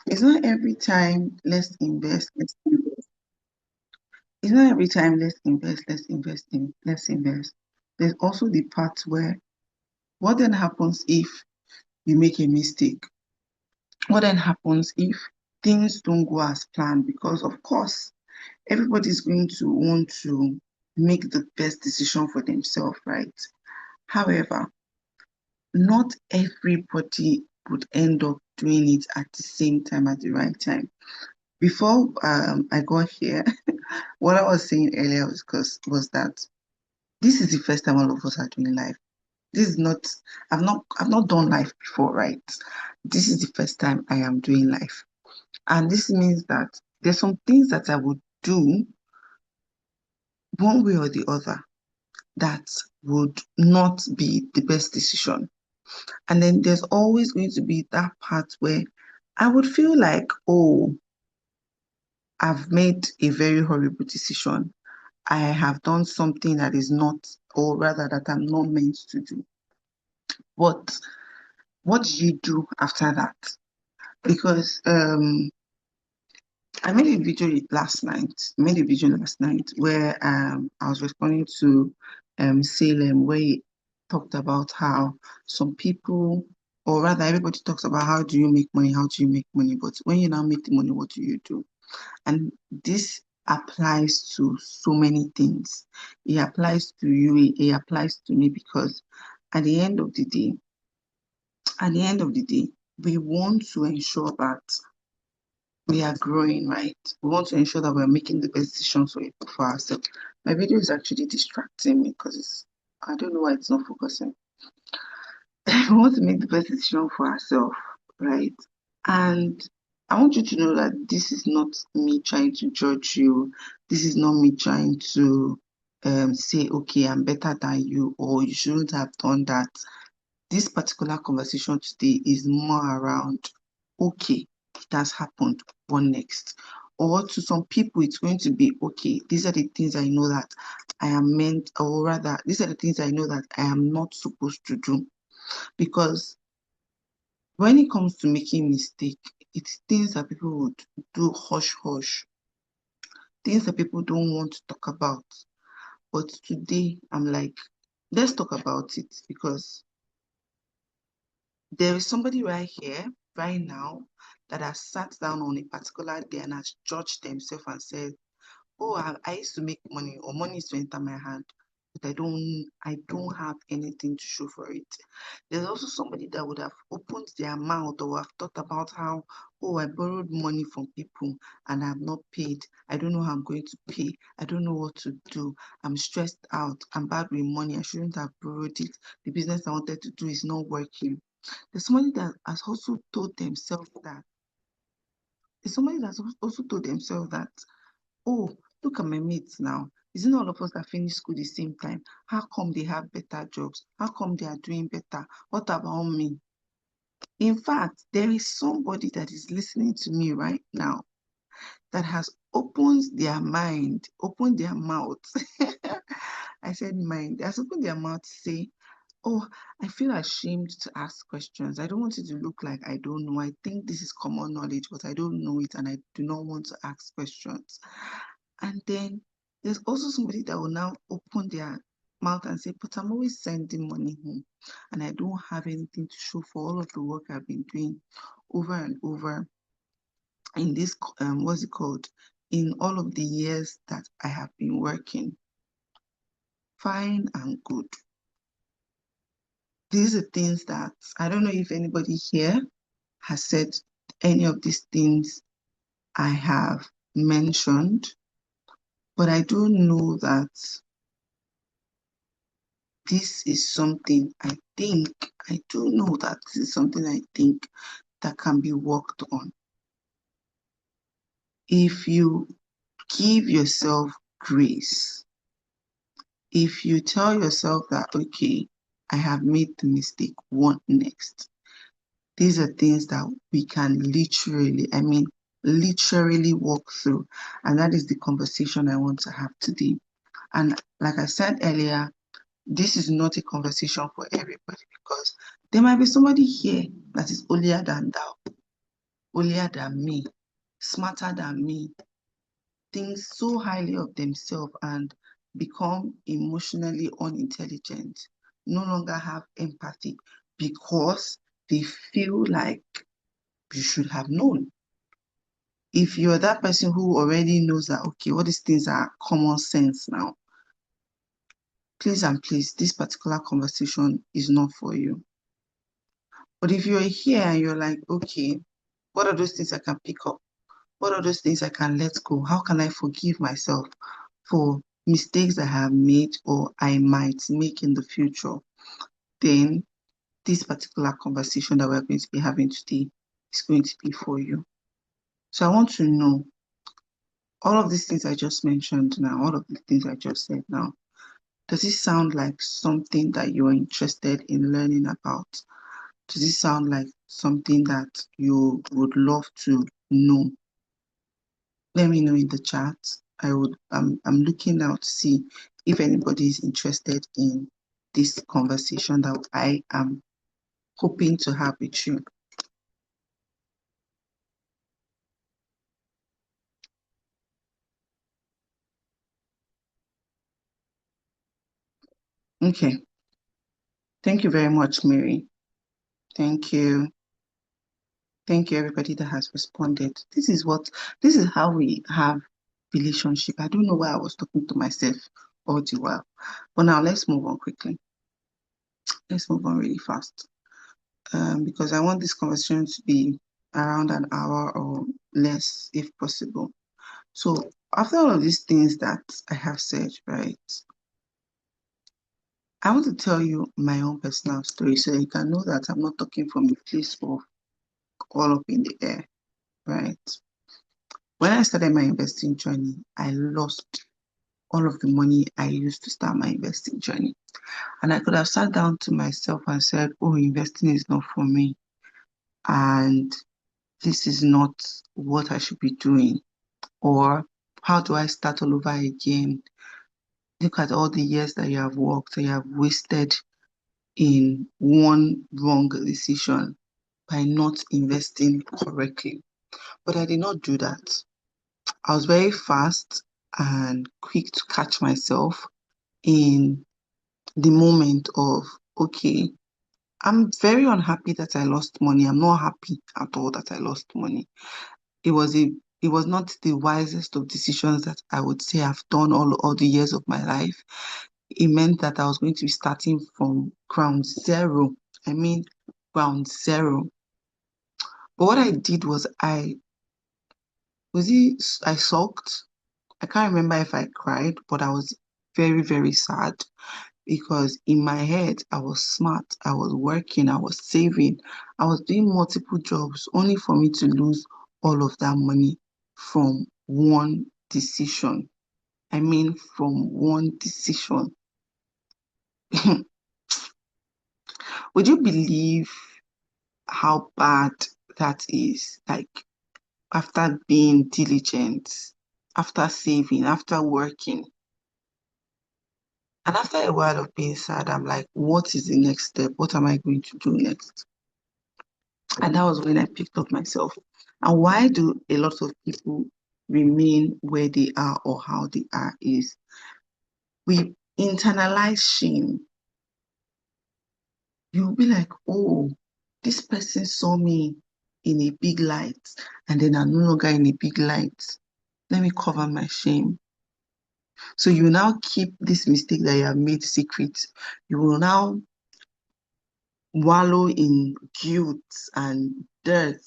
It's not every time let's invest, let's invest. It's not every time let's invest. There's also the part where what then happens if you make a mistake? What then happens if things don't go as planned? Because of course, everybody's going to want to make the best decision for themselves, right? However, not everybody would end up doing it at the same time at the right time. Before I got here, what I was saying earlier was that this is the first time all of us are doing life. This is not I've not done life before, right? This is the first time I am doing life. And this means that there's some things that I would do one way or the other that would not be the best decision. And then there's always going to be that part where I would feel like, oh, I've made a very horrible decision. I have done something that is not, or rather that I'm not meant to do. But what do you do after that? Because I made a video last night. I made a video last night where I was responding to Salem, where he talked about how some people, or rather everybody talks about how do you make money, how do you make money, but when you now make the money, what do you do? And this applies to so many things. It applies to you, it applies to me because at the end of the day, at the end of the day, we want to ensure that we are growing, right? We want to ensure that we're making the best decisions for ourselves. My video is actually distracting me because I don't know why it's not focusing. We want to make the best decision for ourselves, right? And I want you to know that this is not me trying to judge you. This is not me trying to say, okay, I'm better than you, or you shouldn't have done that. This particular conversation today is more around, okay, it has happened, what next? Or to some people, it's going to be, okay, these are the things I know that I am meant, or rather, these are the things I know that I am not supposed to do. Because when it comes to making mistake, it's things that people would do hush hush, things that people don't want to talk about. But today, I'm like, let's talk about it because there is somebody right here, right now, that has sat down on a particular day and has judged themselves and said, oh, I used to make money or money used to enter my hand, but I don't have anything to show for it. There's also somebody that would have opened their mouth or have thought about how, oh, I borrowed money from people and I've not paid. I don't know how I'm going to pay. I don't know what to do. I'm stressed out. I'm bad with money. I shouldn't have borrowed it. The business I wanted to do is not working. There's somebody that has also told themselves that. There's somebody that's also told themselves that, oh, look at my mates now. Isn't all of us that finish school the same time? How come they have better jobs? How come they are doing better? What about me? In fact, there is somebody that is listening to me right now that has opened their mind, opened their mouth. I said mind. They has opened their mouth to say, oh, I feel ashamed to ask questions. I don't want it to look like I don't know. I think this is common knowledge, but I don't know it and I do not want to ask questions. And then there's also somebody that will now open their mouth and say, but I'm always sending money home and I don't have anything to show for all of the work I've been doing over and over in this, what's it called? In all of the years that I have been working. Fine and good. These are things that I don't know if anybody here has said any of these things I have mentioned, but I do know that this is something I do know that this is something I think that can be worked on. If you give yourself grace, if you tell yourself that, okay, I have made the mistake, what next? These are things that we can literally, I mean, literally walk through. And that is the conversation I want to have today. And like I said earlier, this is not a conversation for everybody because there might be somebody here that is holier than thou. holier than me, smarter than me, think so highly of themselves and become emotionally unintelligent, no longer have empathy because they feel like you should have known. If you're that person who already knows that, okay, all these things are common sense now, please and please, this particular conversation is not for you. But if you're here and you're like, okay, what are those things I can pick up? What are those things I can let go? How can I forgive myself for mistakes I have made or I might make in the future? Then this particular conversation that we're going to be having today is going to be for you. So I want to know all of these things I just mentioned now, all of the things I just said now, does it sound like something that you're interested in learning about? Does it sound like something that you would love to know? Let me know in the chat. I'm looking out to see if anybody is interested in this conversation that I am hoping to have with you. Okay. Thank you very much, Mary. Thank you. Thank you, everybody that has responded. This is how we have relationship. I don't know why I was talking to myself all the while. But now let's move on quickly. Let's move on really fast. Because I want this conversation to be around an hour or less if possible. So after all of these things that I have said, right, I want to tell you my own personal story so you can know that I'm not talking from a place of all up in the air, right? When I started my investing journey, I lost all of the money I used to start my investing journey. And I could have sat down to myself and said, oh, investing is not for me. And this is not what I should be doing. Or how do I start all over again? Look at all the years that you have worked and you have wasted in one wrong decision by not investing correctly. But I did not do that. I was very fast and quick to catch myself in the moment of, okay, I'm very unhappy that I lost money. I'm not happy at all that I lost money. It was a it was not the wisest of decisions that I would say I've done all the years of my life. It meant that I was going to be starting from ground zero. I mean, ground zero. But what I did was I sulked. I can't remember if I cried, but I was very, very sad because in my head, I was smart, I was working, I was saving, I was doing multiple jobs only for me to lose all of that money from one decision. I mean, from one decision. Would you believe how bad that is? Like, after being diligent, after saving, after working, and after a while of being sad, I'm like, what is the next step? What am I going to do next? And that was when I picked up myself. And why do a lot of people remain where they are or how they are is we internalize shame. You'll be like, oh, this person saw me in a big light, and then I'm no longer in a big light. Let me cover my shame. So you now keep this mistake that you have made secret. You will now wallow in guilt and dirt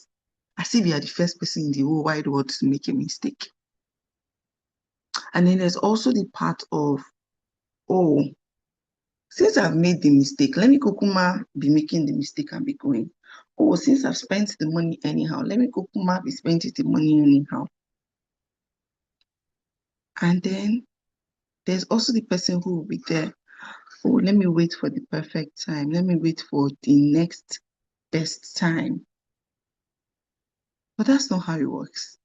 as if you are the first person in the whole wide world to make a mistake. And then there's also the part of, oh, since I've made the mistake, let me Kokuma be making the mistake and be going. Oh, since I've spent the money anyhow, let me Kokuma be spending the money anyhow. And then there's also the person who will be there. Oh, let me wait for the perfect time. Let me wait for the next best time. But that's not how it works.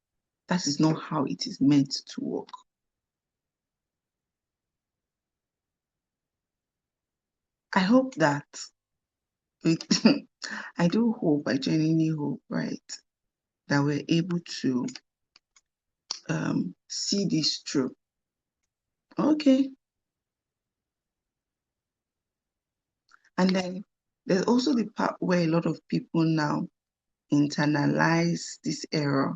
That is not how it is meant to work. I hope that it, I do hope, I genuinely hope, right, that we're able to see this through. Okay. And then there's also the part where a lot of people now internalize this error.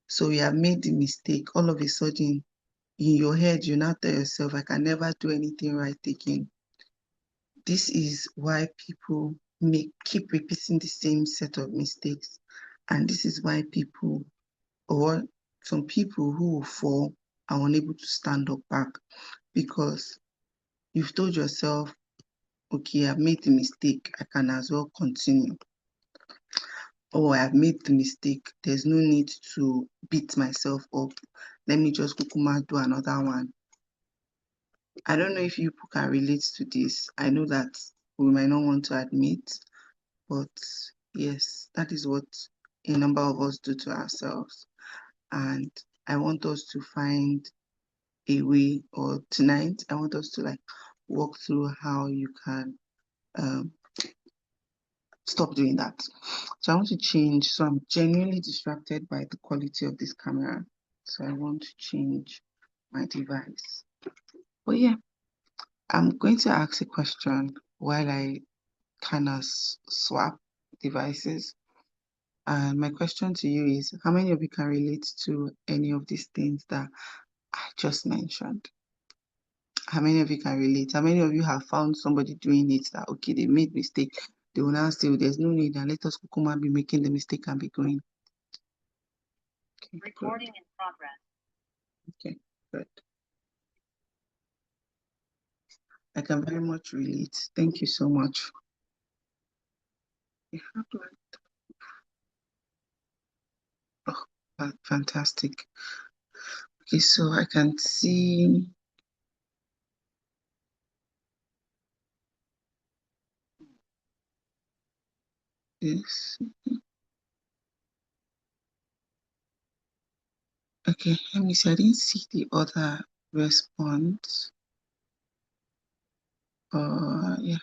So you have made the mistake. All of a sudden, in your head, you now tell yourself, I can never do anything right again. This is why people keep repeating the same set of mistakes. And this is why people, or some people who will fall, are unable to stand up back, because you've told yourself, okay, I've made the mistake, I can as well continue. Or I've made the mistake, there's no need to beat myself up. Let me just kukuma do another one. I don't know if you can relate to this. I know that we might not want to admit, but yes, that is what a number of us do to ourselves. And I want us to find a way, or tonight, I want us to walk through how you can stop doing that. So I want to change. So I'm genuinely distracted by the quality of this camera. So I want to change my device. But yeah, I'm going to ask a question while I kind of swap devices. And my question to you is, how many of you can relate to any of these things that I just mentioned? How many of you can relate? How many of you have found somebody doing it that, okay, they made mistake, they will now say, there's no need, and let us kukuma be making the mistake and be going. Okay, recording in progress. Okay, good. I can very much relate. Thank you so much. Oh, fantastic. Okay, so I can see this. Okay, let me see. I didn't see the other response. Yeah.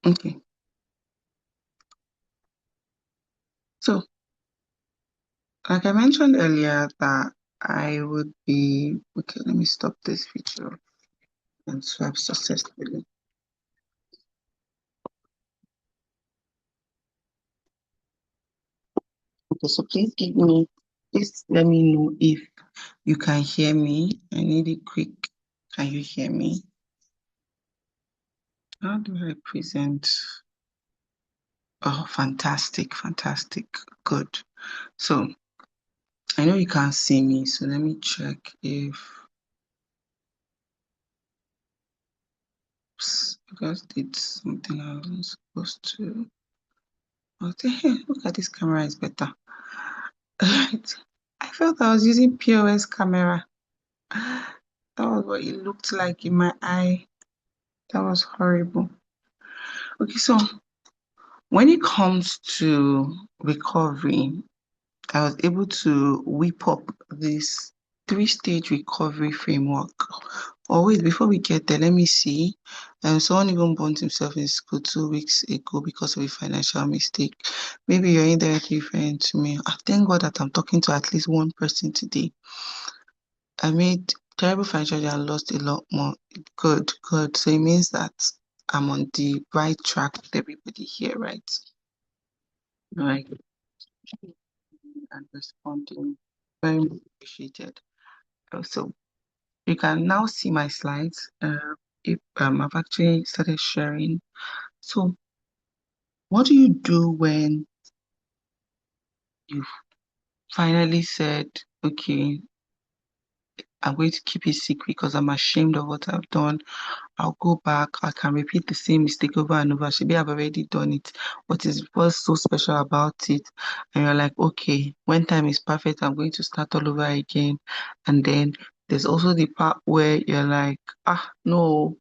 Okay. So, like I mentioned earlier, that I would be, okay, let me stop this video and swap successfully. Okay, so please let me know if you can hear me. I need a quick, can you hear me? How do I present? Oh, fantastic, fantastic, good. So, I know you can't see me, so let me check if, oops, I just did something I wasn't supposed to. Okay, look at this camera, is better. Right. I felt I was using POS camera. That was what it looked like in my eye. That was horrible. Okay, so when it comes to recovery, I was able to whip up this 3-stage recovery framework. Oh wait, before we get there, let me see. Someone even burnt himself in school 2 weeks ago because of a financial mistake. Maybe you're indirectly referring to me. I thank God that I'm talking to at least one person today. I made terrible financial and lost a lot more. Good, good. So it means that I'm on the right track with everybody here, right? Right. And responding. Very much appreciated. So you can now see my slides. I've actually started sharing. So what do you do when you finally said, okay, I'm going to keep it secret because I'm ashamed of what I've done. I'll go back. I can repeat the same mistake over and over. Maybe I've already done it. What's so special about it? And you're like, okay, when time is perfect, I'm going to start all over again. And then there's also the part where you're like, no,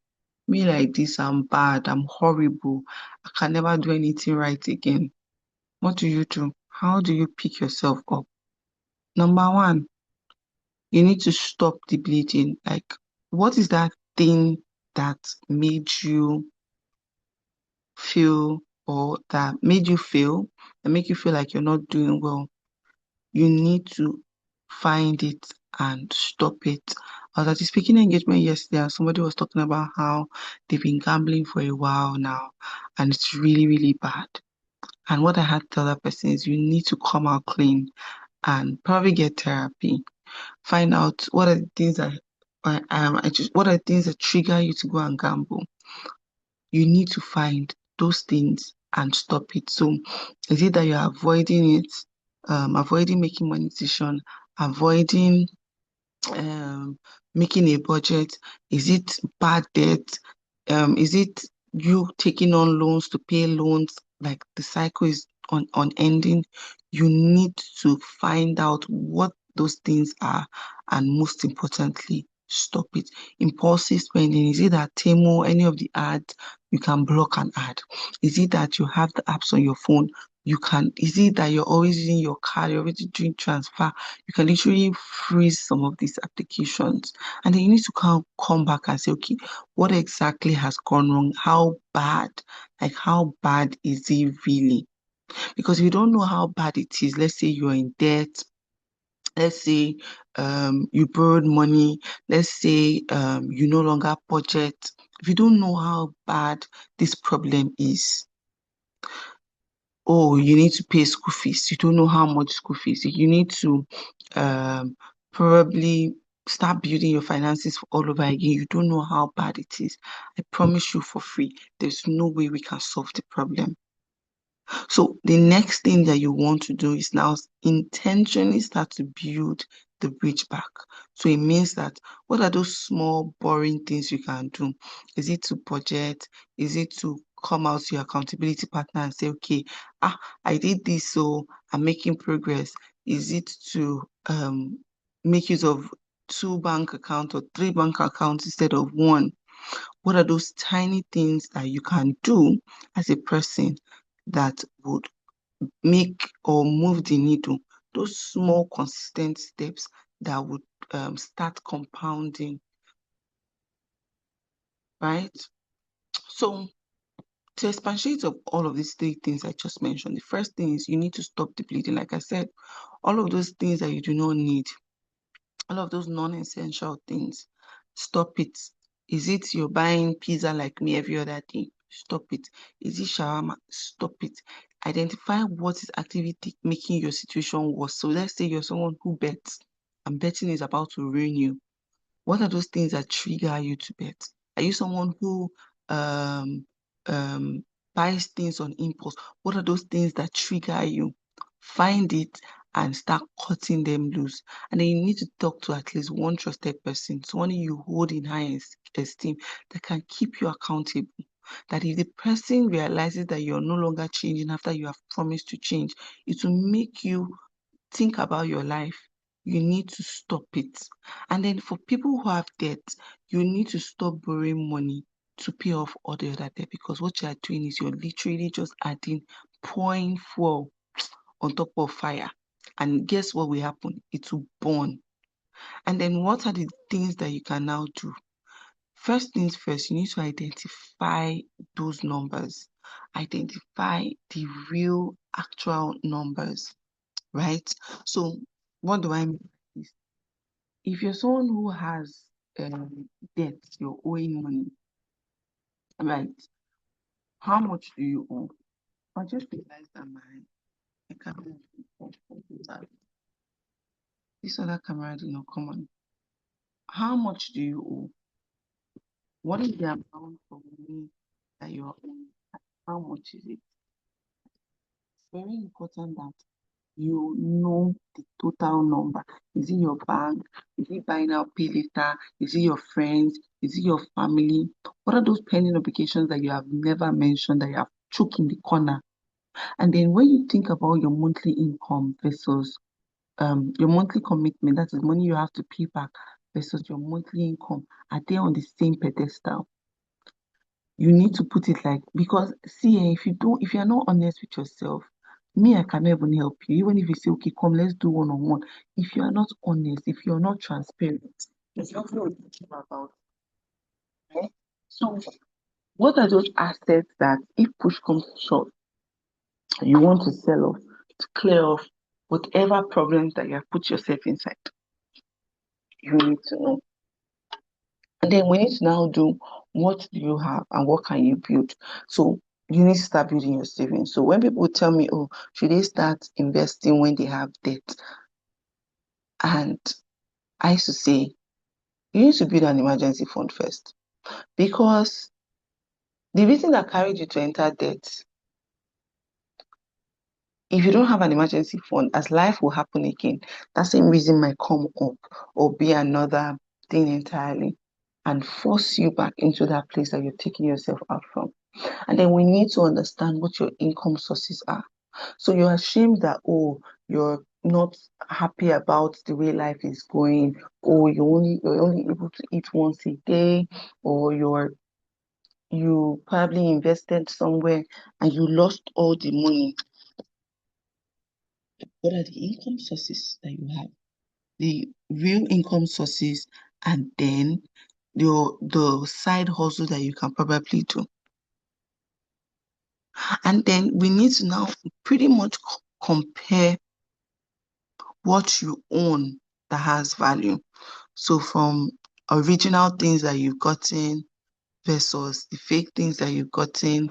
me like this, I'm bad, I'm horrible. I can never do anything right again. What do you do? How do you pick yourself up? Number one, you need to stop the bleeding. Like, what is that thing that made you feel that make you feel like you're not doing well, you need to find it and stop it. I was at a speaking engagement yesterday and somebody was talking about how they've been gambling for a while now and it's really, really bad. And what I had to tell that person is you need to come out clean and probably get therapy. Find out what are the things that what are the things that trigger you to go and gamble. You need to find those things and stop it. So is it that you're avoiding it, avoiding making money decision, avoiding making a budget? Is it bad debt? Is it you taking on loans to pay loans? Like the cycle is unending. You need to find out what those things are, and most importantly, stop it. Impulsive spending. Is it that Temu, any of the ads, you can block an ad? Is it that you have the apps on your phone? You can. Is it that you're always using your card? You're already doing transfer? You can literally freeze some of these applications, and then you need to come back and say, okay, what exactly has gone wrong? How bad? Like, how bad is it really? Because if you don't know how bad it is, let's say you're in debt, let's say you borrowed money, let's say you no longer budget. If you don't know how bad this problem is, oh, you need to pay school fees. You don't know how much school fees. You need to um, probably start building your finances all over again. You don't know how bad it is. I promise you for free, there's no way we can solve the problem. So the next thing that you want to do is now intentionally start to build the bridge back. So it means that what are those small boring things you can do? Is it to budget? Is it to come out to your accountability partner and say, okay, I did this, so I'm making progress? Is it to make use of 2 bank accounts or 3 bank accounts instead of one? What are those tiny things that you can do as a person that would make or move the needle? Those small, consistent steps that would start compounding, right? So, to expatiate of all of these 3 things I just mentioned, the first thing is you need to stop the bleeding. Like I said, all of those things that you do not need, all of those non-essential things, stop it. Is it you're buying pizza like me every other day? Stop it. Is it shawarma? Stop it. Identify what is actively making your situation worse. So let's say you're someone who bets and betting is about to ruin you. What are those things that trigger you to bet? Are you someone who um um buys things on impulse? What are those things that trigger you? Find it and start cutting them loose. And then you need to talk to at least one trusted person, someone you hold in high esteem that can keep you accountable. That if the person realizes that you're no longer changing after you have promised to change, it will make you think about your life. You need to stop it. And then for people who have debt, you need to stop borrowing money to pay off all the other debt, because what you are doing is you're literally just pouring fuel on top of fire. And guess what will happen? It will burn. And then what are the things that you can now do? First things first, you need to identify those numbers. Identify the real actual numbers, right? So what do I mean by this? If you're someone who has debt, you're owing money, right? How much do you owe? I just realized that my camera is off. This other camera did not come on. How much do you owe? What is the amount of money that you're owing? How much is it? It's very important that you know the total number. Is it your bank? Is it buy now, pay later? Is it your friends? Is it your family? What are those pending obligations that you have never mentioned that you have choked in the corner? And then when you think about your monthly income versus your monthly commitment, that is money you have to pay back, versus your monthly income, are they on the same pedestal? You need to put it like, because see, if you're not honest with yourself, me, I can never help you. Even if you say, okay, come, let's do one-on-one. If you are not honest, if you're not transparent, there's nothing we can do about, right? So what are those assets that if push comes to shove, you want to sell off to clear off whatever problems that you have put yourself inside? You need to know. And then we need to now do, what do you have and what can you build? So you need to start building your savings. So when people tell me, oh, should they start investing when they have debt? And I used to say, you need to build an emergency fund first. Because the reason that carried you to enter debt, if you don't have an emergency fund, as life will happen again, that same reason might come up or be another thing entirely and force you back into that place that you're taking yourself out from. And then we need to understand what your income sources are. So you're ashamed that, oh, you're not happy about the way life is going, or you're only able to eat once a day, or you probably invested somewhere and you lost all the money. What are the income sources that you have? The real income sources, and then the side hustle that you can probably do. And then we need to now pretty much compare what you own that has value. So from original things that you've gotten versus the fake things that you've gotten,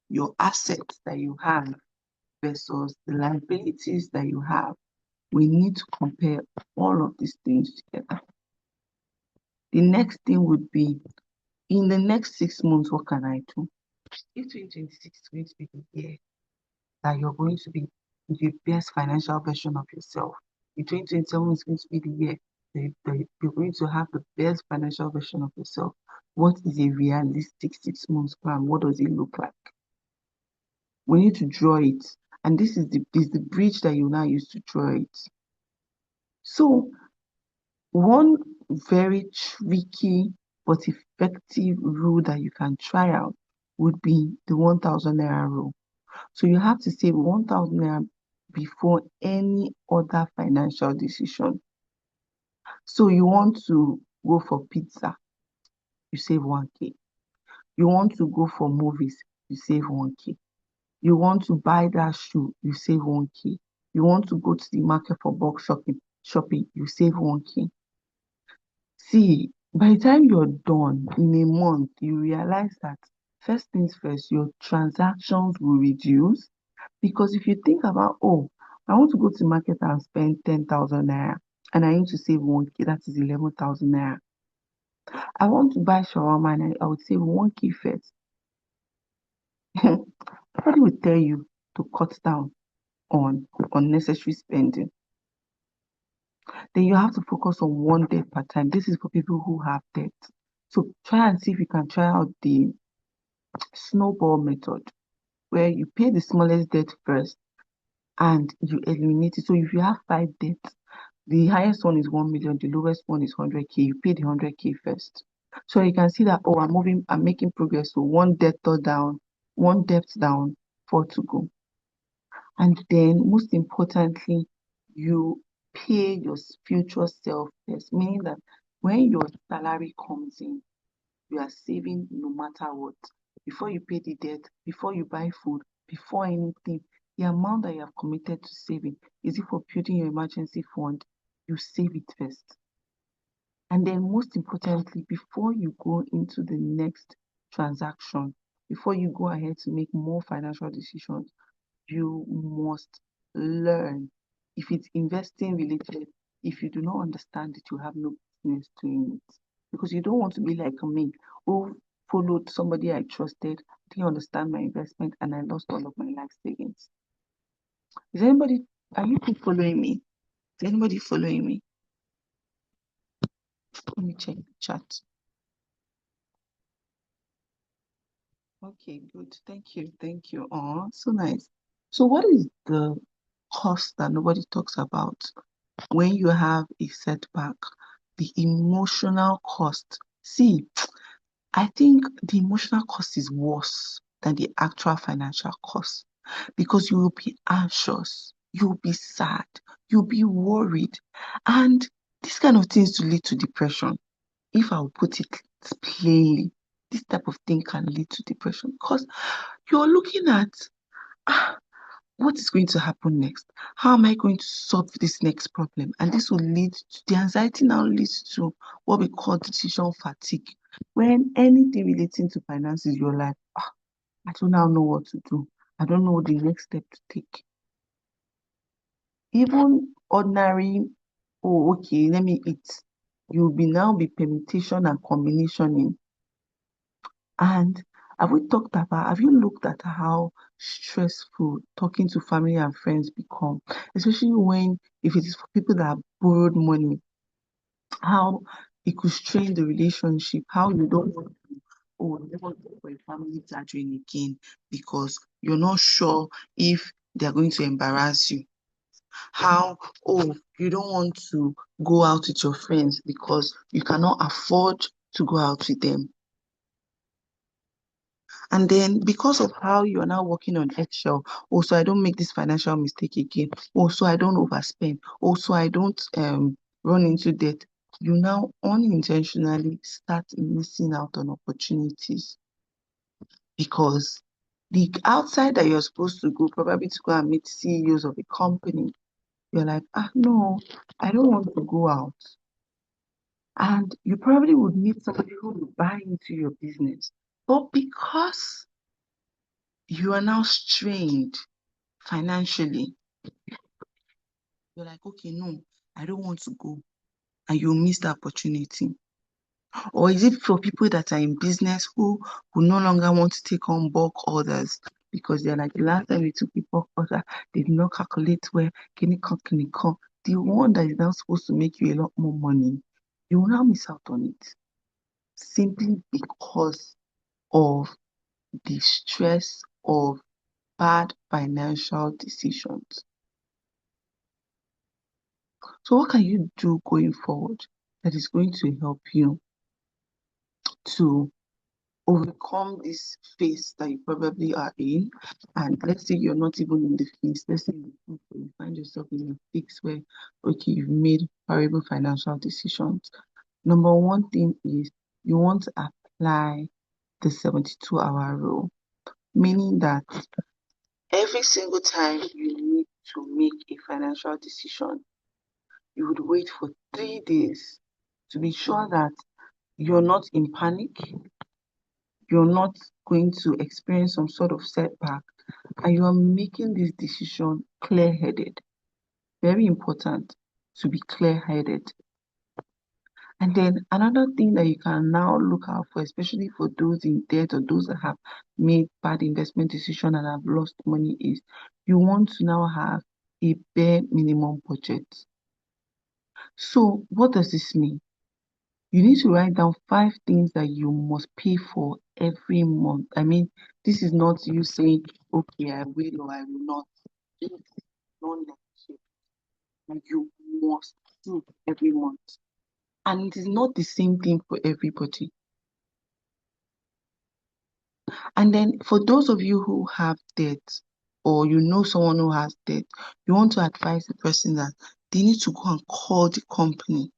your assets that you have versus the liabilities that you have. We need to compare all of these things together. The next thing would be, in the next 6 months, what can I do? If 2026 is going to be the year that you're going to be the best financial version of yourself, in 2027 is going to be the year that you're going to have the best financial version of yourself. What is a realistic 6 months plan? What does it look like? We need to draw it. And this is the bridge that you now use to draw it. So one very tricky but effective rule that you can try out would be the 1,000 naira rule. So you have to save 1,000 naira before any other financial decision. So you want to go for pizza, you save 1K. You want to go for movies, you save 1K. You want to buy that shoe, you save 1K. You want to go to the market for bulk shopping, you save 1K. See, by the time you're done in a month, you realize that first things first, your transactions will reduce. Because if you think about, oh, I want to go to the market and spend 10,000 naira and I need to save 1K, that is 11,000 naira. I want to buy shawarma and I would save 1K first. Somebody will tell you to cut down on unnecessary spending. Then you have to focus on one debt per time. This is for people who have debt. So try and see if you can try out the snowball method, where you pay the smallest debt first and you eliminate it. So if you have 5 debts, the highest one is 1 million, the lowest one is 100K. You pay the 100K first. So you can see that, oh, I'm making progress. So one debt down, 4 to go. And then most importantly, you pay your future self first, meaning that when your salary comes in, you are saving no matter what. Before you pay the debt, before you buy food, before anything, the amount that you have committed to saving, is it for building your emergency fund? You save it first. And then most importantly, before you go into the next transaction, before you go ahead to make more financial decisions, you must learn. If it's investing related, if you do not understand it, you have no business doing it. Because you don't want to be like me, who followed somebody I trusted, didn't understand my investment, and I lost all of my life savings. Are you people following me? Is anybody following me? Let me check the chat. Okay, good. Thank you. Thank you. Oh, so nice. So what is the cost that nobody talks about when you have a setback? The emotional cost. See, I think the emotional cost is worse than the actual financial cost, because you will be anxious, you'll be sad, you'll be worried, and these kind of things to lead to depression. If I'll put it plainly, this type of thing can lead to depression because you're looking at what is going to happen next? How am I going to solve this next problem? And this will lead to the anxiety now leads to what we call decision fatigue. When anything relating to finances, you're like, I don't now know what to do. I don't know the next step to take. Even ordinary, oh, okay, let me eat. You'll now be permutation and combinationing. And have you looked at how stressful talking to family and friends become, especially if it is for people that have borrowed money, how it could strain the relationship, how you don't want to, oh, never go for a family gathering again because you're not sure if they're going to embarrass you. How, oh, you don't want to go out with your friends because you cannot afford to go out with them. And then because of how you are now working on eggshell, also I don't make this financial mistake again. Also I don't overspend. Also I don't run into debt. You now unintentionally start missing out on opportunities because the outside that you're supposed to go, probably to go and meet CEOs of a company, you're like, no, I don't want to go out. And you probably would meet somebody who will buy into your business. But because you are now strained financially, you're like, okay, no, I don't want to go. And you miss the opportunity. Or is it for people that are in business who no longer want to take on bulk orders because they're like, the last time we took a bulk order, they did not calculate where can it come. The one that is now supposed to make you a lot more money, you will now miss out on it simply because of the stress of bad financial decisions. So what can you do going forward that is going to help you to overcome this phase that you probably are in? And let's say you're not even in the phase, let's say you find yourself in a fix where, okay, you've made horrible financial decisions. Number one thing is you want to apply the 72-hour rule, meaning that every single time you need to make a financial decision, you would wait for 3 days to be sure that you're not in panic, you're not going to experience some sort of setback, and you are making this decision clear-headed. Very important to be clear-headed. And then another thing that you can now look out for, especially for those in debt or those that have made bad investment decisions and have lost money, is you want to now have a bare minimum budget. So what does this mean? You need to write down 5 things that you must pay for every month. I mean, this is not you saying, okay, I will or I will not. It's non-negotiable. Like you must do every month. And it is not the same thing for everybody. And then for those of you who have debt or you know someone who has debt, you want to advise the person that they need to go and call the company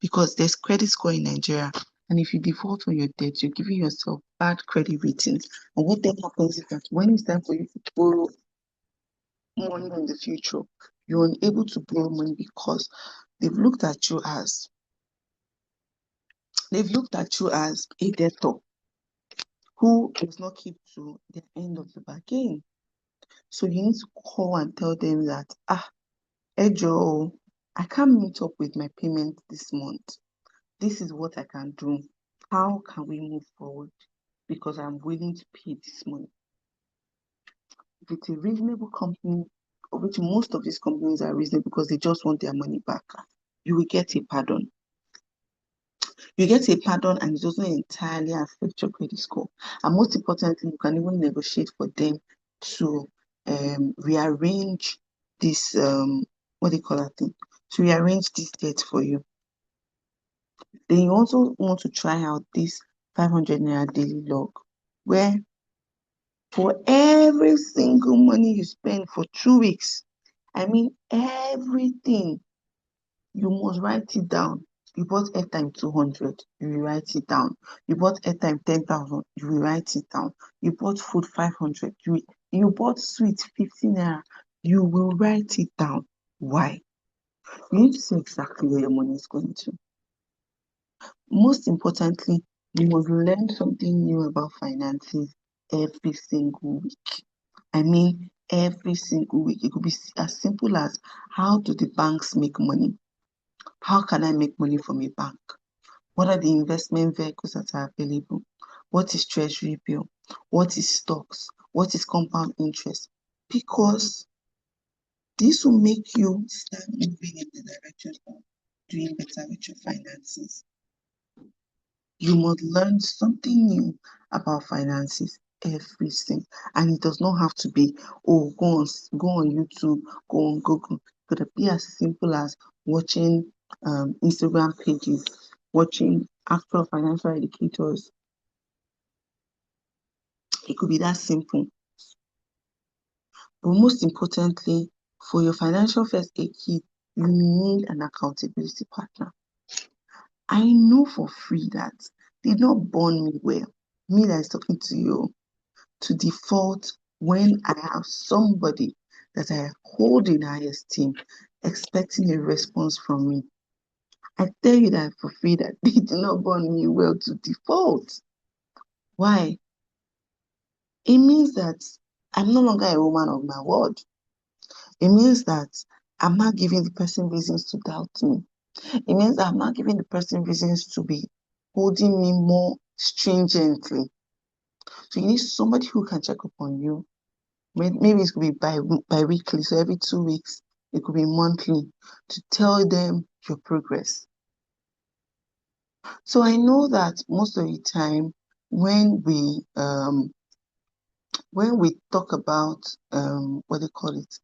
because there's credit score in Nigeria. And if you default on your debt, you're giving yourself bad credit ratings. And what then happens is that when it's time for you to borrow money in the future, you're unable to borrow money because they've looked at you as a debtor who does not keep to the end of the bargain. So you need to call and tell them that, hey Joe, I can't meet up with my payment this month. This is what I can do. How can we move forward? Because I'm willing to pay this money. If it's a reasonable company, of which most of these companies are reasonable because they just want their money back, you will get a pardon. You get a pardon and it doesn't entirely affect your credit score. And most importantly, you can even negotiate for them to rearrange this what do you call that thing? To rearrange this debt for you. Then you also want to try out this 500 naira daily log, where for every single money you spend for 2 weeks, I mean everything, you must write it down. You bought airtime 200, you will write it down. You bought airtime 10,000, you will write it down. You bought food 500, you bought sweet 15 naira, you will write it down. Why? You need to see exactly where your money is going to. Most importantly, you must learn something new about finances every single week. I mean, every single week. It could be as simple as, how do the banks make money? How can I make money from a bank? What are the investment vehicles that are available? What is treasury bill? What is stocks? What is compound interest? Because this will make you start moving in the direction of doing better with your finances. You must learn something new about finances every single, and it does not have to be, oh, go on YouTube, go on Google. It could be as simple as watching Instagram pages, watching actual financial educators. It could be that simple. But most importantly, for your financial first aid kit, you need an accountability partner. I know for free that they did not born me well. Me that is talking to you, to default when I have somebody that I hold in high esteem expecting a response from me. I tell you that for free that they did not born me well to default. Why? It means that I'm no longer a woman of my word. It means that I'm not giving the person reasons to doubt me. It means that I'm not giving the person reasons to be holding me more stringently. So you need somebody who can check up on you. Maybe it could be bi-weekly, so every 2 weeks. It could be monthly, to tell them your progress. So I know that most of the time when we talk about what they call it,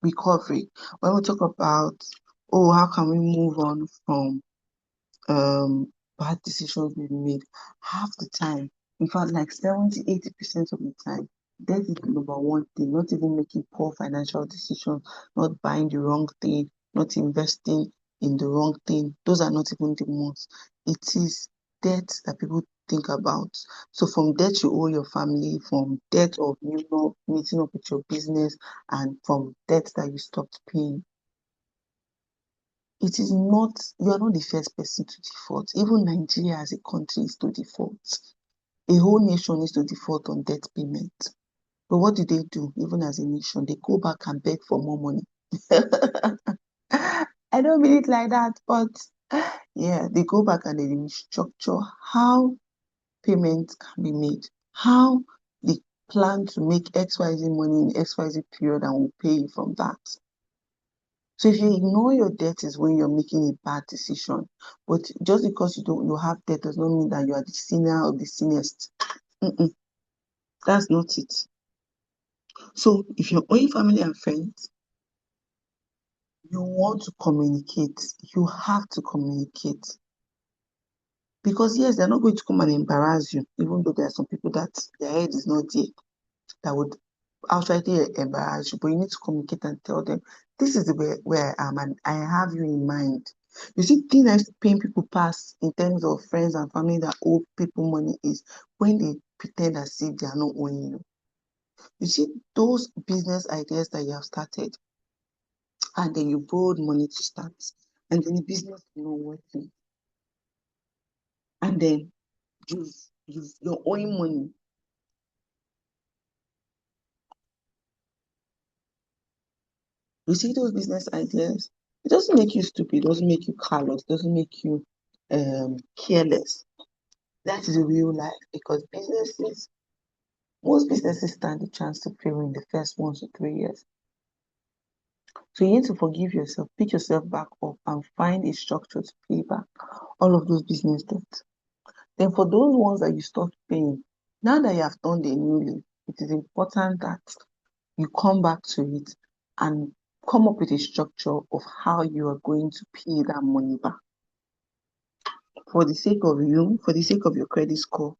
recovery, when we talk about, oh, how can we move on from bad decisions we've made, half the time, in fact, like 70-80% of the time, that is the number one thing. Not even making poor financial decisions, not buying the wrong thing, not investing in the wrong thing. Those are not even the most. It is debt that people think about. So from debt you owe your family, from debt of you not meeting up with your business, and from debt that you stopped paying. It is not, you are not the first person to default. Even Nigeria as a country is to default. A whole nation is to default on debt payment. But what do they do, even as a nation? They go back and beg for more money. I don't mean it like that, but yeah, they go back and they restructure how payments can be made, how they plan to make XYZ money in XYZ period and will pay you from that. So if you ignore your debt is when you're making a bad decision. But just because you have debt does not mean that you are the senior of the seniorest. That's not it. So if you're owing family and friends, you want to communicate. You have to communicate. Because yes, they're not going to come and embarrass you, even though there are some people that their head is not there, that would outrightly embarrass you. But you need to communicate and tell them, this is where I am and I have you in mind. You see, the thing that's paying people pass in terms of friends and family that owe people money is when they pretend as if they are not owing you. You see, those business ideas that you have started and then you borrowed money to start, and then the business is not working, and then you're owing money. You see those business ideas, it doesn't make you stupid, it doesn't make you callous, it doesn't make you careless. That is real life, because most businesses stand a chance to fail in the first 1 to 3 years. So you need to forgive yourself, pick yourself back up, and find a structure to pay back all of those business debts. Then for those ones that you stopped paying, now that you have done the new leaf, it is important that you come back to it and come up with a structure of how you are going to pay that money back. For the sake of you, for the sake of your credit score.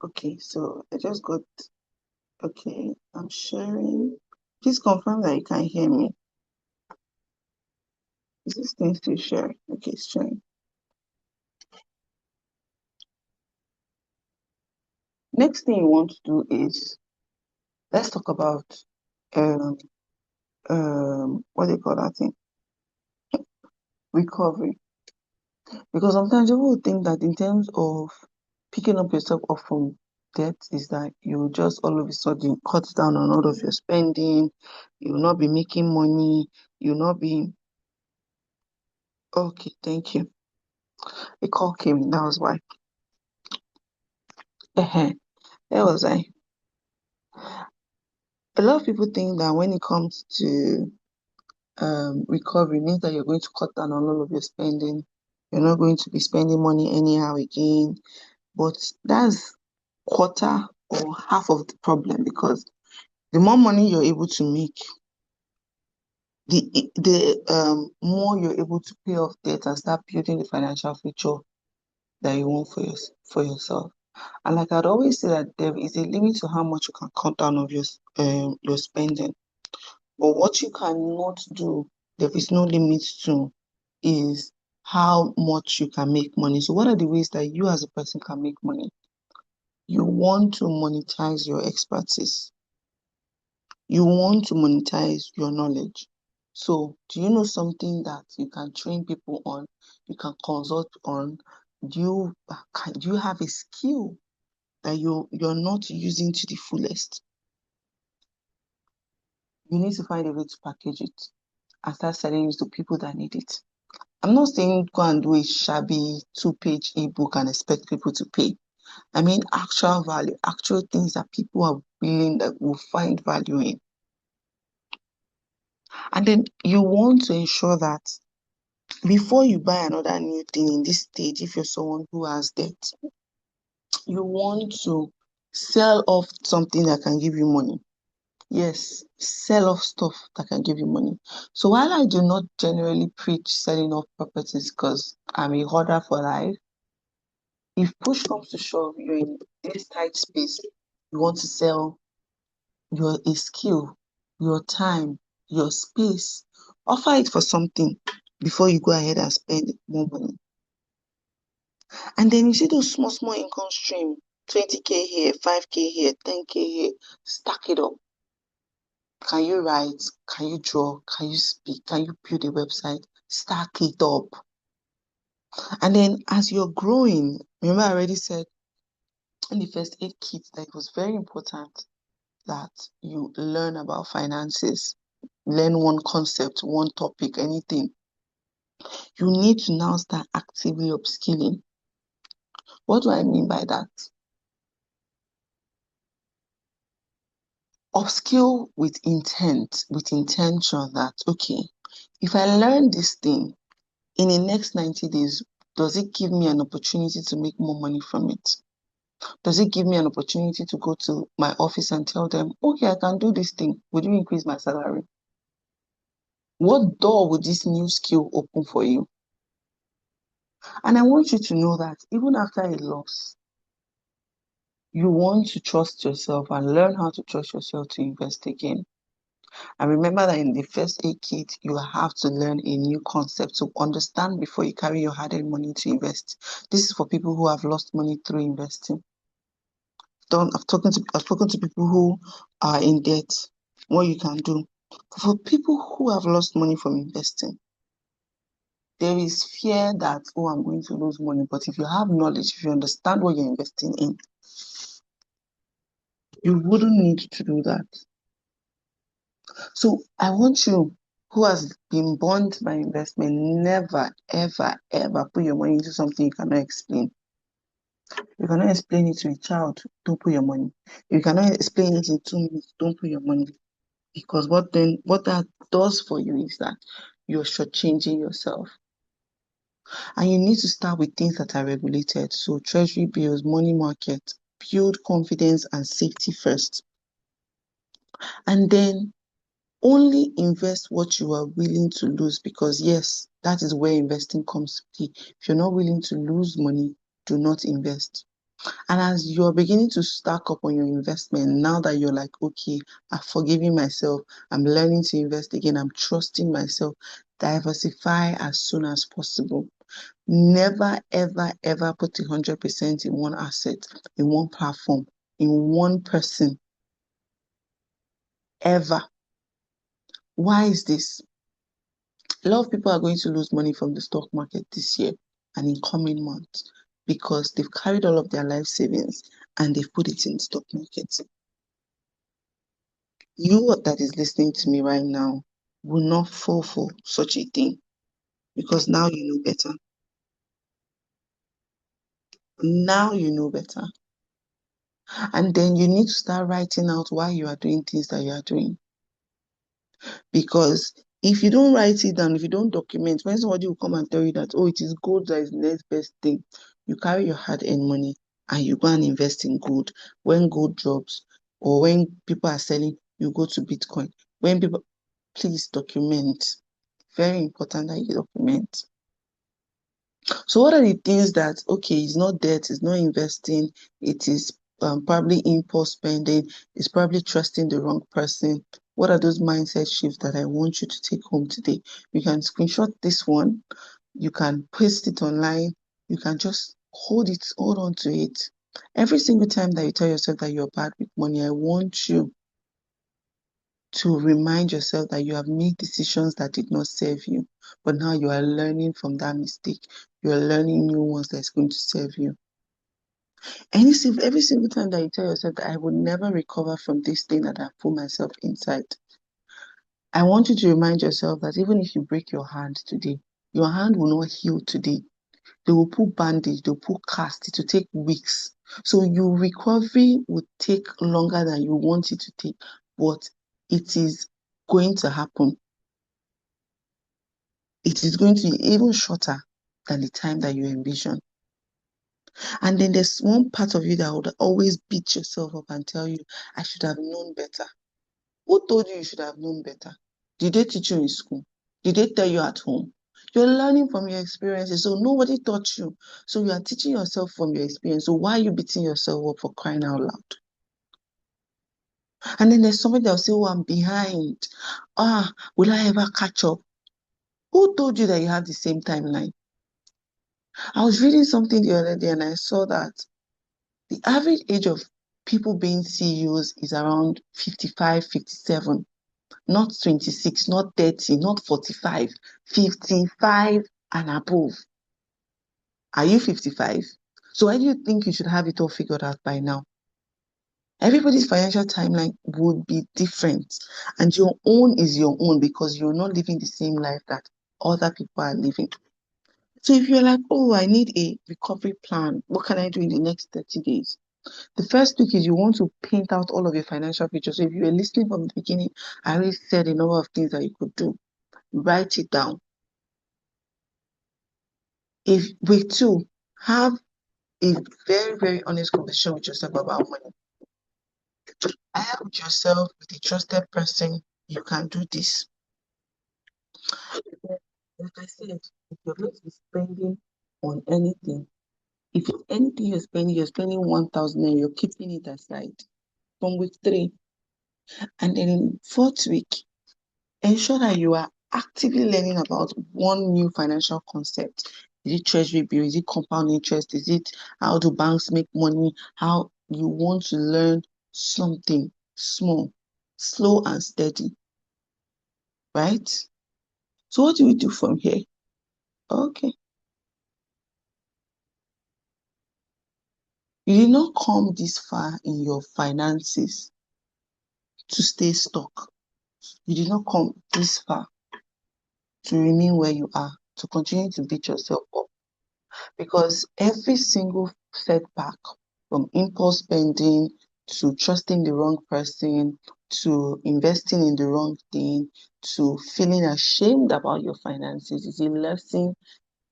Okay, so I just got, okay, I'm sharing. Please confirm that you can hear me. Is this thing still share? Okay, it's sharing. Next thing you want to do is let's talk about um what do you call that thing? Recovery. Because sometimes people will think that in terms of picking up yourself off from debt is that you just all of a sudden cut down on all of your spending, you will not be making money, you'll not be okay, thank you. A call came, that was why. There was I. A lot of people think that when it comes to recovery means that you're going to cut down on all of your spending. You're not going to be spending money anyhow again. But that's quarter or half of the problem because the more money you're able to make, the more you're able to pay off debt and start building the financial future that you want for yourself. And like I'd always say that there is a limit to how much you can cut down of your spending. But what you cannot do, there is no limit to, is how much you can make money. So what are the ways that you as a person can make money? You want to monetize your expertise. You want to monetize your knowledge. So do you know something that you can train people on, you can consult on? Do you have a skill that you're not using to the fullest? You need to find a way to package it and start selling it to people that need it. I'm not saying go and do a shabby 2-page ebook and expect people to pay. I mean actual value, actual things that people are willing, that will find value in. And then you want to ensure that before you buy another new thing in this stage, if you're someone who has debt, you want to sell off something that can give you money. Yes, sell off stuff that can give you money. So while I do not generally preach selling off properties because I'm a hoarder for life, if push comes to shove, you're in this tight space, you want to sell your a skill, your time, your space, offer it for something before you go ahead and spend more money. And then you see those small income stream, 20K here, 5K here, 10K here, stack it up. Can you write? Can you draw? Can you speak? Can you build a website? Stack it up. And then as you're growing, remember I already said in the first aid kit that it was very important that you learn about finances, learn one concept, one topic, anything. You need to now start actively upskilling. What do I mean by that? Upskill with intent, with intention that, okay, if I learn this thing in the next 90 days, does it give me an opportunity to make more money from it? Does it give me an opportunity to go to my office and tell them, okay, I can do this thing. Would you increase my salary? What door would this new skill open for you? And I want you to know that even after a loss, you want to trust yourself and learn how to trust yourself to invest again. And remember that in the first aid kit, you have to learn a new concept to understand before you carry your hard-earned money to invest. This is for people who have lost money through investing. I've spoken to people who are in debt, what you can do. For people who have lost money from investing, there is fear that, oh, I'm going to lose money. But if you have knowledge, if you understand what you're investing in, you wouldn't need to do that. So I want you who has been burned by investment, never, ever, ever put your money into something you cannot explain. You cannot explain it to a child, don't put your money. You cannot explain it in 2 minutes, don't put your money. Because what that does for you is that you're shortchanging yourself. And you need to start with things that are regulated. So treasury bills, money market, build confidence and safety first. And then only invest what you are willing to lose, because yes, that is where investing comes to play. If you're not willing to lose money, do not invest. And as you're beginning to stack up on your investment, now that you're like, okay, I've forgiven myself, I'm learning to invest again, I'm trusting myself, Diversify as soon as possible. Never, ever, ever put 100% in one asset, in one platform, in one person. Ever. Why is this? A lot of people are going to lose money from the stock market this year and in coming months because they've carried all of their life savings and they've put it in the stock market. You that is listening to me right now will not fall for such a thing because now you know better. Now you know better. And then you need to start writing out why you are doing things that you are doing. Because if you don't write it down, if you don't document, when somebody will come and tell you that, oh, it is gold that is the next best thing, you carry your hard-earned money and you go and invest in gold. When gold drops or when people are selling, you go to Bitcoin. When people, please document. Very important that you document. So what are the things that, okay, it's not debt, it's not investing, it is probably impulse spending, it's probably trusting the wrong person. What are those mindset shifts that I want you to take home today? You can screenshot this one, you can paste it online, you can just hold on to it. Every single time that you tell yourself that you're bad with money, I want you to remind yourself that you have made decisions that did not serve you, but now you are learning from that mistake. You are learning new ones that's going to serve you. Every single time that you tell yourself that I will never recover from this thing that I've put myself inside, I want you to remind yourself that even if you break your hand today, your hand will not heal today. They will put bandage, they'll put cast, it will take weeks. So your recovery will take longer than you want it to take, but it is going to happen. It is going to be even shorter than the time that you envision. And then there's one part of you that would always beat yourself up and tell you, I should have known better. Who told you you should have known better? Did they teach you in school? Did they tell you at home? You're learning from your experiences, so nobody taught you. So you are teaching yourself from your experience. So why are you beating yourself up for crying out loud? And then there's somebody that will say, oh, I'm behind. Will I ever catch up? Who told you that you have the same timeline? I was reading something the other day and I saw that the average age of people being CEOs is around 55, 57, not 26, not 30, not 45, 55 and above. Are you 55? So why do you think you should have it all figured out by now? Everybody's financial timeline would be different, and your own is your own because you're not living the same life that other people are living. So if you're like, oh, I need a recovery plan, what can I do in the next 30 days? The first week is you want to paint out all of your financial pictures. So if you were listening from the beginning, I already said a number of things that you could do. Write it down. Week 2, have a very, very honest conversation with yourself about money. Help yourself with a trusted person. You can do this. Like I said, if you're going to be spending on anything, if it's anything you're spending 1,000 and you're keeping it aside from week 3. And then in 4th week, ensure that you are actively learning about one new financial concept. Is it treasury bill? Is it compound interest? Is it how do banks make money? How you want to learn something small, slow and steady, right? So what do we do from here? Okay. You did not come this far in your finances to stay stuck. You did not come this far to remain where you are, to continue to beat yourself up. Because every single setback, from impulse spending to trusting the wrong person, to investing in the wrong thing, to feeling ashamed about your finances, is a lesson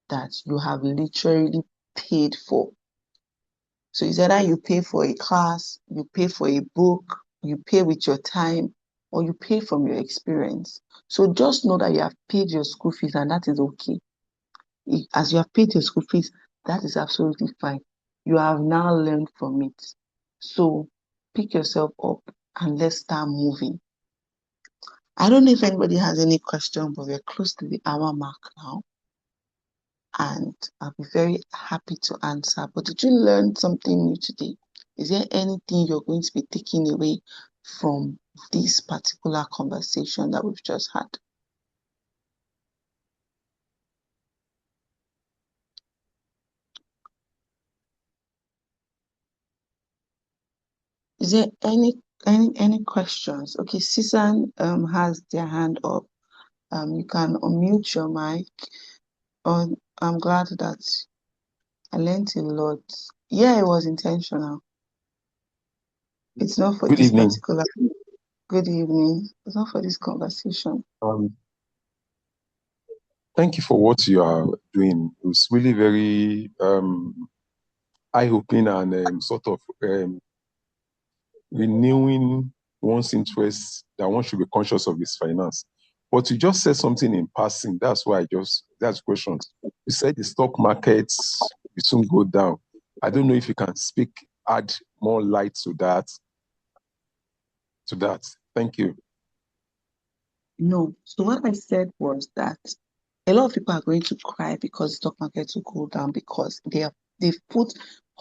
that you have literally paid for. So it's either you pay for a class, you pay for a book, you pay with your time, or you pay from your experience. So just know that you have paid your school fees and that is okay. As you have paid your school fees, that is absolutely fine. You have now learned from it. So pick yourself up and let's start moving. I don't know if anybody has any question, but we're close to the hour mark now. And I'll be very happy to answer. But did you learn something new today? Is there anything you're going to be taking away from this particular conversation that we've just had? Is there any questions? Okay, Susan has their hand up. You can unmute your mic. I'm glad that I learned a lot. Yeah, it was intentional. It's not for Good this evening. particular. Good evening. It's not for this conversation. Thank you for what you are doing. It was really very eye-opening and sort of renewing one's interest that one should be conscious of his finance. But you just said something in passing. That's why that's the question. You said the stock markets will soon go down. I don't know if you can add more light to that. Thank you. No. So what I said was that a lot of people are going to cry because stock markets will go down because they've put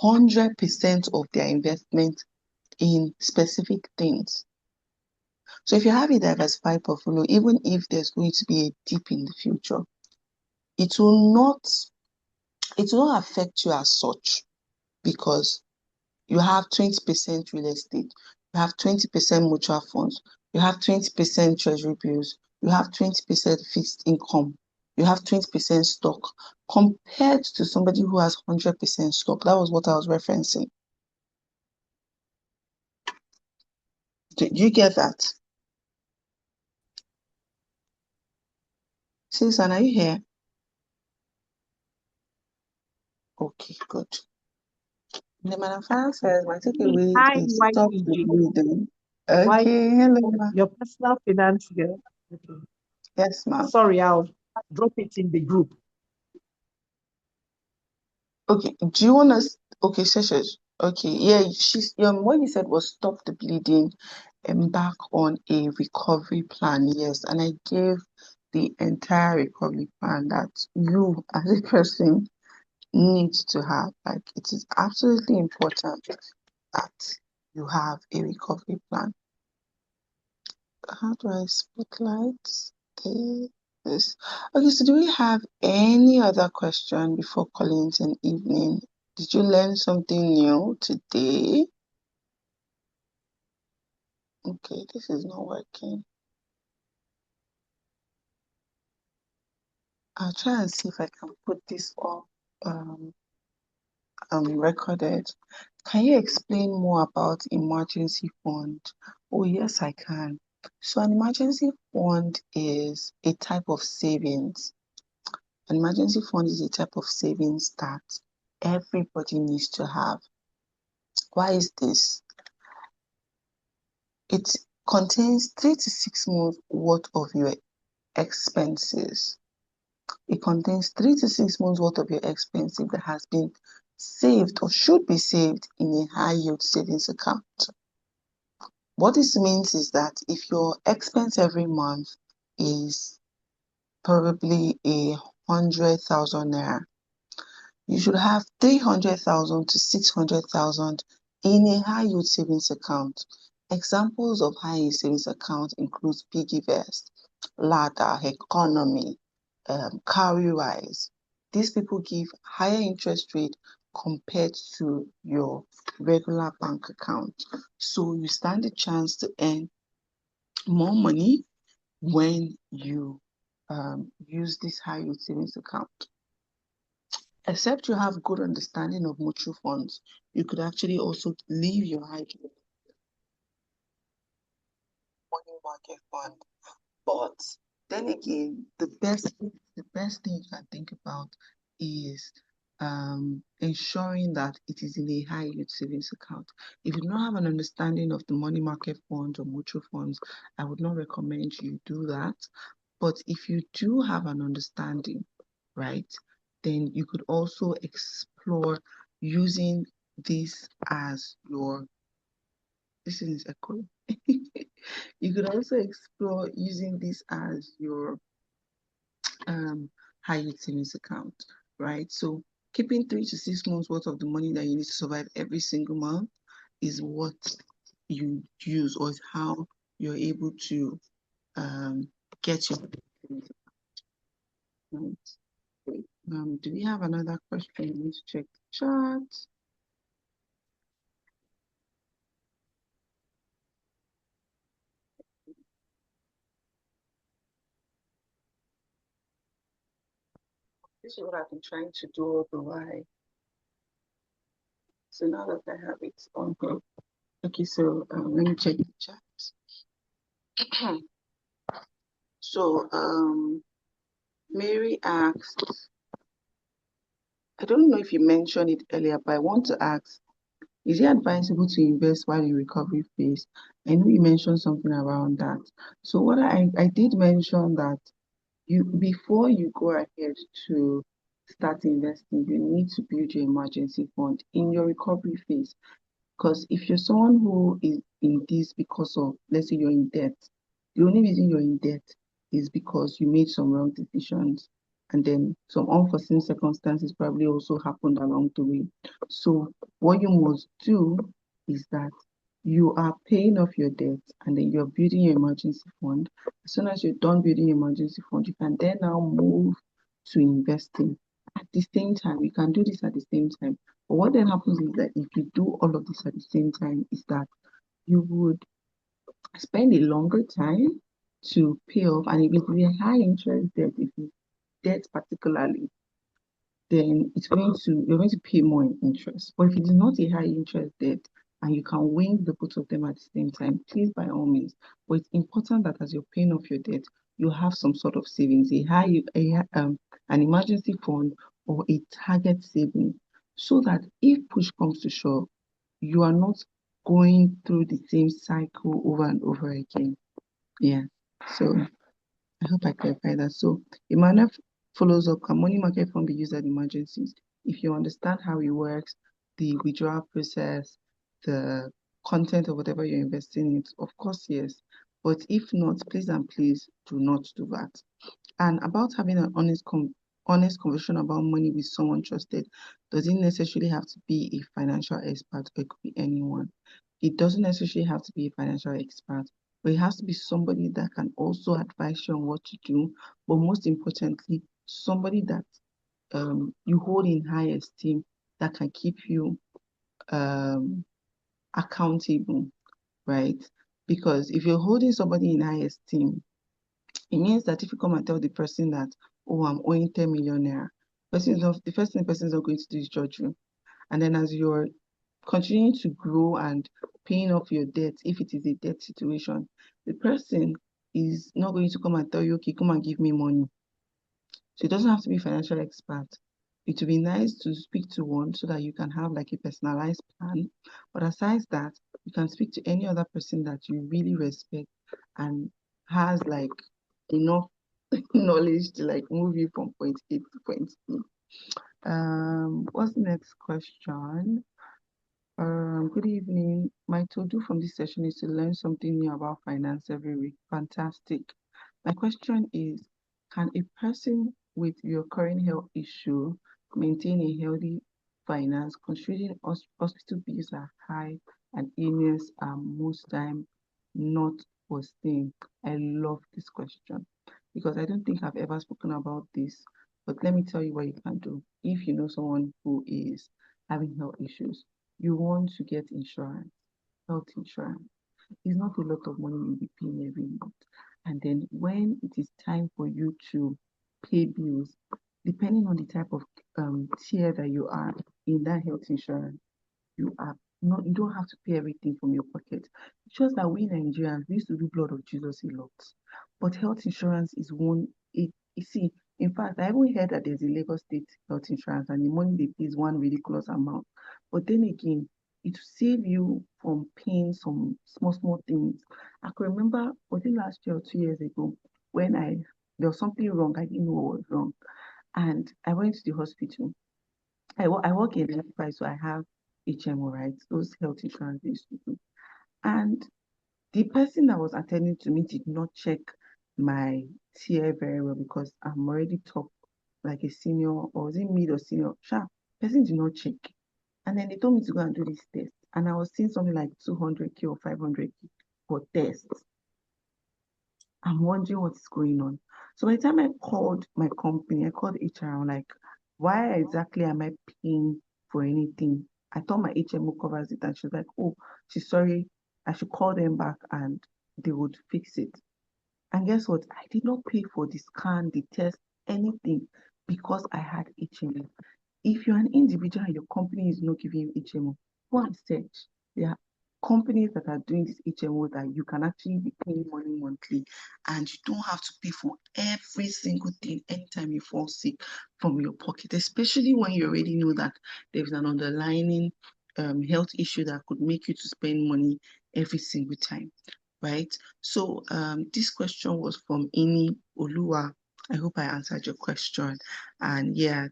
100% of their investment in specific things. So if you have a diversified portfolio, even if there's going to be a dip in the future, it will not affect you as such because you have 20% real estate, you have 20% mutual funds, you have 20% treasury bills, you have 20% fixed income, you have 20% stock compared to somebody who has 100% stock. That was what I was referencing. Do you get that? Susan, are you here? Okay, good. The manufacturer says my takeaway Hi, is stop the YPG. bleeding. Why Okay, hello, ma. your personal finance girl? Okay. Yes, ma'am. Sorry, I'll drop it in the group. Okay, do you want us? Okay, shush. Okay, yeah, what you said was stop the bleeding, embark on a recovery plan. Yes, and I gave the entire recovery plan that you as a person need to have. Like, it is absolutely important that you have a recovery plan. How do I spotlight? This. Okay, so do we have any other question before calling it an evening? Did you learn something new today? Okay, this is not working. I'll try and see if I can put this up recorded. Can you explain more about emergency fund? Oh, yes, I can. So an emergency fund is a type of savings. An emergency fund is a type of savings that everybody needs to have. Why is this? It contains 3 to 6 months worth of your expenses. It contains 3 to 6 months worth of your expenses that has been saved or should be saved in a high yield savings account. What this means is that if your expense every month is probably 100,000 naira, you should have 300,000 to 600,000 in a high yield savings account. Examples of high yield savings accounts include PiggyVest, Ladder, Economy, Cowrywise. These people give higher interest rate compared to your regular bank account. So you stand a chance to earn more money when you use this high yield savings account. Except you have good understanding of mutual funds, you could actually also leave your high yield money market fund. But then again, the best thing you can think about is ensuring that it is in a high yield savings account. If you don't have an understanding of the money market fund or mutual funds, I would not recommend you do that. But if you do have an understanding, right, then you could also explore using this as your This is echo. You could also explore using this as your high yield savings account, right? So keeping 3 to 6 months worth of the money that you need to survive every single month is what you use, or is how you're able to get your savings account. Wait, do we have another question? Let me check the chat. This is what I've been trying to do all the while. So now that I have it on here, okay, so let me check the chat. So Mary asked, I don't know if you mentioned it earlier, but I want to ask, is it advisable to invest while in recovery phase? I know you mentioned something around that. So what I did mention that before you go ahead to start investing, you need to build your emergency fund in your recovery phase. Because if you're someone who is in this because of, let's say you're in debt, the only reason you're in debt is because you made some wrong decisions, and then some unforeseen circumstances probably also happened along the way. So what you must do is that you are paying off your debt, and then you're building your emergency fund. As soon as you're done building your emergency fund, you can then now move to investing. At the same time, you can do this at the same time. But what then happens is that if you do all of this at the same time, is that you would spend a longer time to pay off, and if it is a high interest debt, if it's debt particularly, then you're going to pay more in interest. But if it is not a high interest debt and you can wing the both of them at the same time, please by all means. But it's important that as you're paying off your debt, you have some sort of savings, an emergency fund or a target saving, so that if push comes to shove, you are not going through the same cycle over and over again. Yeah. So I hope I clarified that. So Emmanuel follows up, can money market fund be used as emergencies? If you understand how it works, the withdrawal process, the content of whatever you're investing in, of course, yes. But if not, please and please do not do that. And about having an honest conversation about money with someone trusted, doesn't necessarily have to be a financial expert, or it could be anyone. It doesn't necessarily have to be a financial expert, but it has to be somebody that can also advise you on what to do. But most importantly, somebody that you hold in high esteem, that can keep you accountable, right? Because if you're holding somebody in high esteem, it means that if you come and tell the person that, oh, I'm owing 10 million naira, the first thing the person is not going to do is judge you. And then as you're continuing to grow and paying off your debt, if it is a debt situation, the person is not going to come and tell you, okay, come and give me money. So it doesn't have to be a financial expert. It would be nice to speak to one so that you can have like a personalized plan. But aside that, you can speak to any other person that you really respect and has like enough knowledge to like move you from point A to point B. What's the next question? Good evening. My to-do from this session is to learn something new about finance every week. Fantastic. My question is, can a person with your current health issue maintain a healthy finance, considering hospital bills are high and illness are most time not foreseen? I love this question because I don't think I've ever spoken about this, but let me tell you what you can do. If you know someone who is having health issues, you want to get insurance, health insurance. It's not a lot of money you'll be paying every month. And then when it is time for you to pay bills, depending on the type of tier that you are in that health insurance, you don't have to pay everything from your pocket. It's just that we Nigerians, we used to do blood of Jesus a lot. But health insurance is one, you see, in fact, I even heard that there's a Lagos State health insurance and the money they pay is one ridiculous amount. But then again, it will save you from paying some small things. I can remember, was it last year or 2 years ago, when there was something wrong, I didn't know what was wrong. And I went to the hospital. I work in enterprise, so I have HMO, right? Those health insurance they used to do. And the person that was attending to me did not check my tier very well because I'm already top, like a senior, or was it mid or senior? Sure, person did not check. And then they told me to go and do this test. And I was seeing something like 200K or 500K for tests. I'm wondering what's going on. So by the time I called my company, I called HR, I'm like, why exactly am I paying for anything? I thought my HMO covers it, and she was like, oh, she's sorry, I should call them back and they would fix it. And guess what? I did not pay for the scan, the test, anything because I had HMO. If you're an individual and your company is not giving you HMO, go and search. There are companies that are doing this HMO that you can actually be paying money monthly and you don't have to pay for every single thing anytime you fall sick from your pocket, especially when you already know that there's an underlying health issue that could make you to spend money every single time, right? So this question was from Ini Olua. I hope I answered your question. And yeah,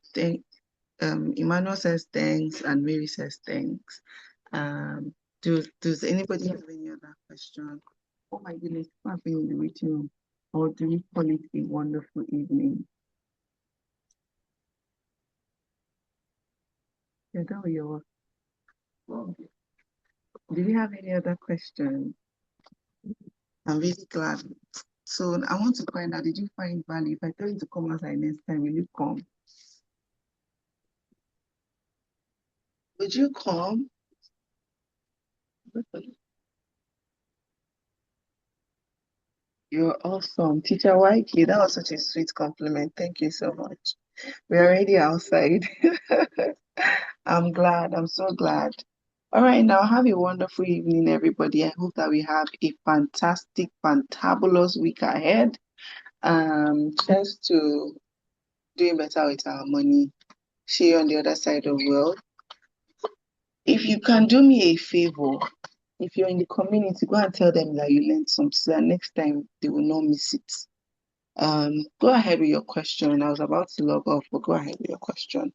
Emmanuel says thanks and Mary says thanks. Does anybody have any other question? Oh my goodness, I've been in the waiting room. Or do we call it a wonderful evening? Yeah, that was your work. Do we have any other questions? I'm really glad. So I want to find out, did you find value? If I tell you to come outside next time, will you come? Would you come? You're awesome. Teacher YK, that was such a sweet compliment. Thank you so much. We're already outside. I'm glad. I'm so glad. All right, now have a wonderful evening, everybody. I hope that we have a fantastic, fantabulous week ahead. Cheers to doing better with our money. See you on the other side of the world. If you can do me a favor, if you're in the community, go and tell them that you learned something so that next time they will not miss it. Go ahead with your question. I was about to log off, but go ahead with your question.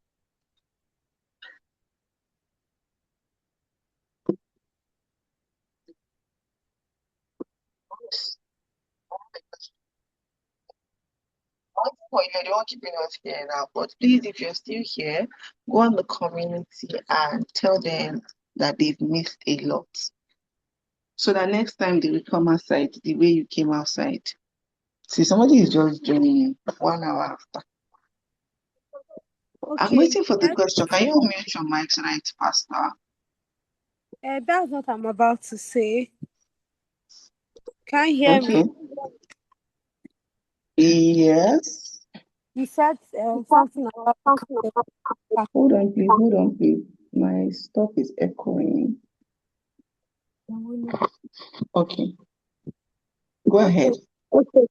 For you, I don't keeping us here now, but please, if you're still here, go on the community and tell them that they've missed a lot. So that next time they will come outside the way you came outside. See, somebody is just joining 1 hour after. I'm Okay, waiting for the question. Can you unmute your mic so that it's faster? that's what I'm about to say. Can you hear Okay. me? Yes. You said something about Hold on, please. Hold on, please. My stuff is echoing. Okay. Go ahead. Okay.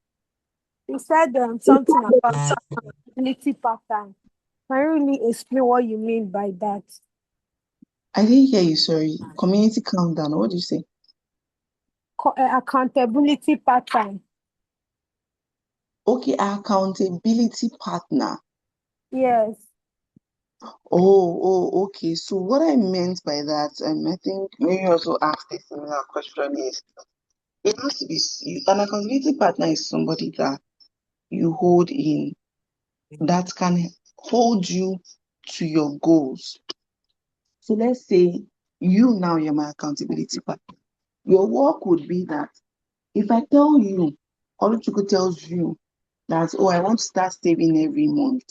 You said something about accountability pattern. Can you really explain what you mean by that? I didn't hear you, sorry. Community countdown. What did you say? Accountability pattern. Okay, accountability partner. Yes. Okay. So what I meant by that, I think maybe also asked a similar question is it has to be an accountability partner is somebody that you hold in that can hold you to your goals. So let's say you're my accountability partner. Your work would be that if I tell you, Oluchukwu tells you that, oh, I want to start saving every month.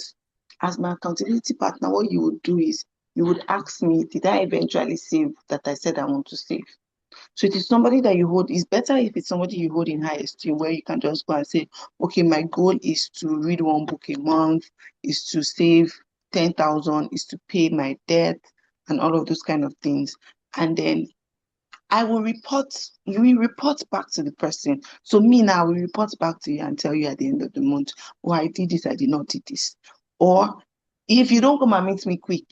As my accountability partner, what you would do is you would ask me, did I eventually save that I said I want to save? So it is somebody that you hold. It's better if it's somebody you hold in high esteem where you can just go and say, okay, my goal is to read one book a month, is to save 10,000, is to pay my debt and all of those kind of things. And then I will report, you will report back to the person. So me now, I will report back to you and tell you at the end of the month, oh, I did this, I did not do this. Or if you don't come and meet me quick,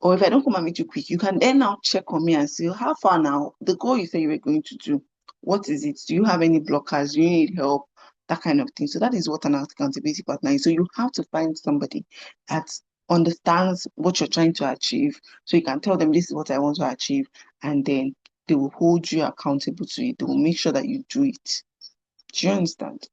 or if I don't come and meet you quick, you can then now check on me and say, how far now? The goal you say you were going to do, what is it? Do you have any blockers? Do you need help? That kind of thing. So that is what an accountability partner is. So you have to find somebody that understands what you're trying to achieve. So you can tell them this is what I want to achieve. And then they will hold you accountable to it. They will make sure that you do it. Do you understand?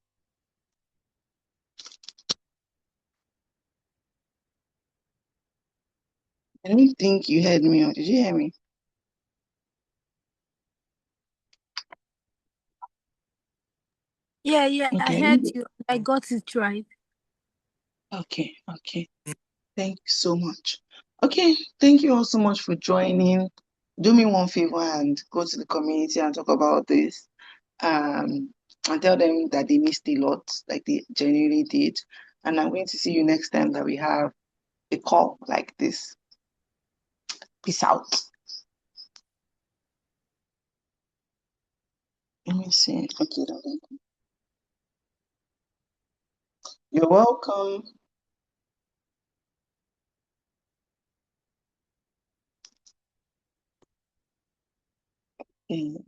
I don't think you heard me, or did you hear me? Yeah, I Okay. heard you. I got it right. Okay. Thank you so much. Okay, thank you all so much for joining. Do me one favor and go to the community and talk about this. And tell them that they missed a lot, like they genuinely did. And I'm going to see you next time that we have a call like this. Peace out. Let me see. Okay, darling. You're welcome. Mm.